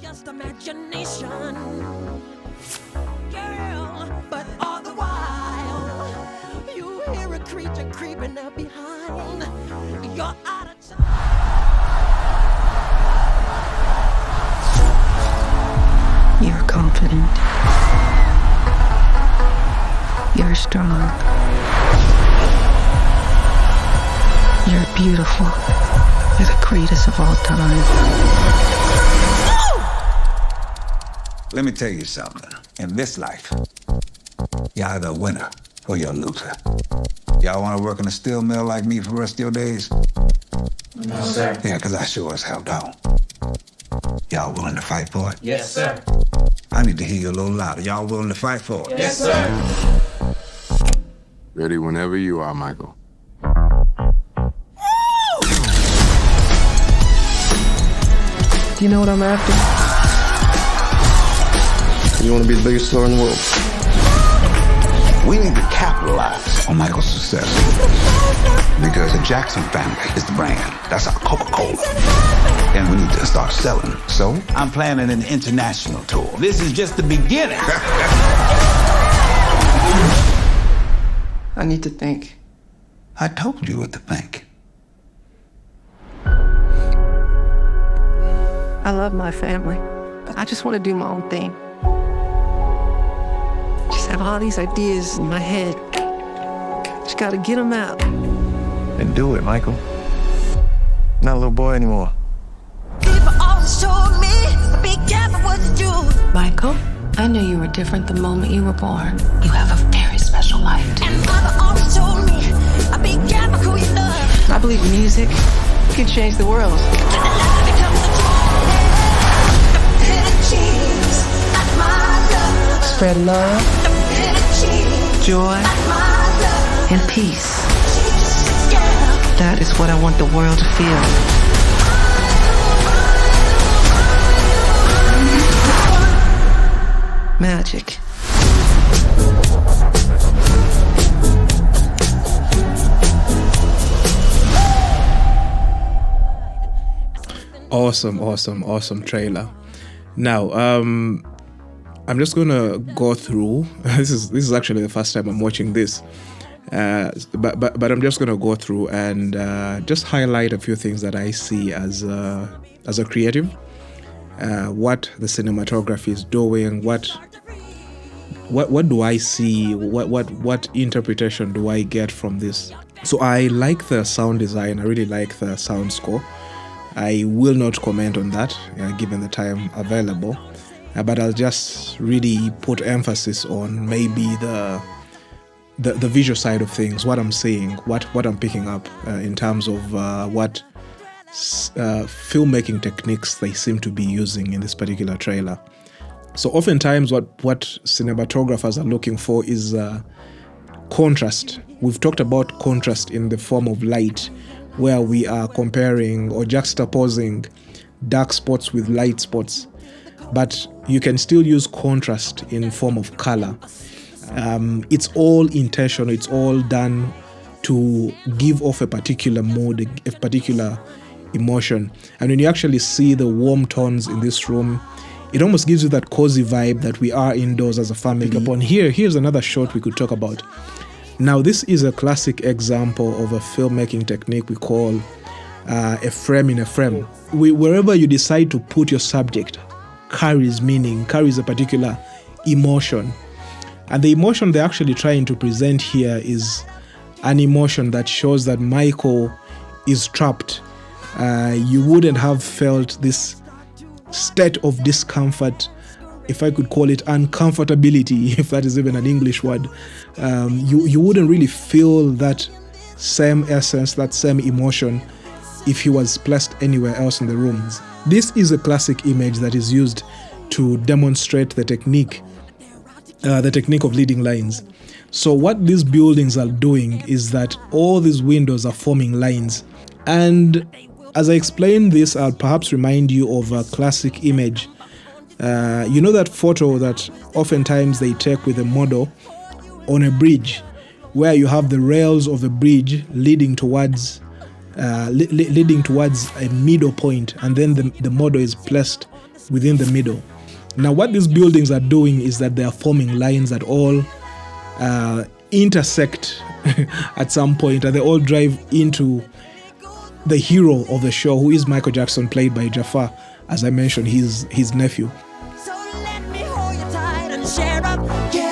just imagination. Girl, but all the while, you hear a creature creeping up behind. You're out of time. You're confident. You're strong. You're beautiful. You're the greatest of all time. Let me tell you something. In this life, you're either a winner or you're a loser. Y'all want to work in a steel mill like me for the rest of your days? No, sir. Yeah, because I sure as hell don't. Y'all willing to fight for it? Yes, sir. I need to hear you a little louder. Y'all willing to fight for it? Yes, sir. Ready whenever you are, Michael. Do you know what I'm after? You want to be the biggest star in the world? We need to capitalize on Michael's success. Because the Jackson family is the brand. That's our Coca-Cola. And we need to start selling. So I'm planning an international tour. This is just the beginning. I need to think. I told you what to think. I love my family. I just want to do my own thing. Just have all these ideas in my head. Just gotta get them out. Then do it, Michael. Not a little boy anymore. People always told me, be careful what you do. Michael, I knew you were different the moment you were born. You have a very special life. And mother always told me, be careful who you love. I believe music can change the world. When the love becomes a the bitter cheese, that's my love. Spread love, The bitter cheese, joy, that's my love. and peace. Yeah. That is what I want the world to feel. Magic. Awesome trailer. Now, I'm just gonna go through. This is actually the first time I'm watching this, but I'm just gonna go through and just highlight a few things that I see as a creative, what the cinematography is doing, what do I see, what interpretation do I get from this. So I like the sound design. I really like the sound score. I will not comment on that given the time available, but I'll just really put emphasis on maybe the visual side of things, what I'm seeing, what I'm picking up in terms of what filmmaking techniques they seem to be using in this particular trailer. So oftentimes what cinematographers are looking for is contrast. We've talked about contrast in the form of light, where we are comparing or juxtaposing dark spots with light spots. But you can still use contrast in form of color. It's all intentional. It's all done to give off a particular mood, a particular emotion. And when you actually see the warm tones in this room, it almost gives you that cozy vibe that we are indoors as a family. Here's another shot we could talk about. Now, this is a classic example of a filmmaking technique we call a frame in a frame. Wherever you decide to put your subject carries meaning, carries a particular emotion. And the emotion they're actually trying to present here is an emotion that shows that Michael is trapped. You wouldn't have felt this state of discomfort, if I could call it uncomfortability, if that is even an English word. You wouldn't really feel that same essence, that same emotion, if he was placed anywhere else in the rooms. This is a classic image that is used to demonstrate the technique of leading lines. So what these buildings are doing is that all these windows are forming lines. And as I explain this, I'll perhaps remind you of a classic image. You know that photo that oftentimes they take with a model on a bridge, where you have the rails of the bridge leading towards a middle point, and then the model is placed within the middle. Now, what these buildings are doing is that they are forming lines that all intersect at some point, and they all drive into the hero of the show, who is Michael Jackson, played by Jafar, as I mentioned, his nephew. So let me hold you tight and share up. Yeah.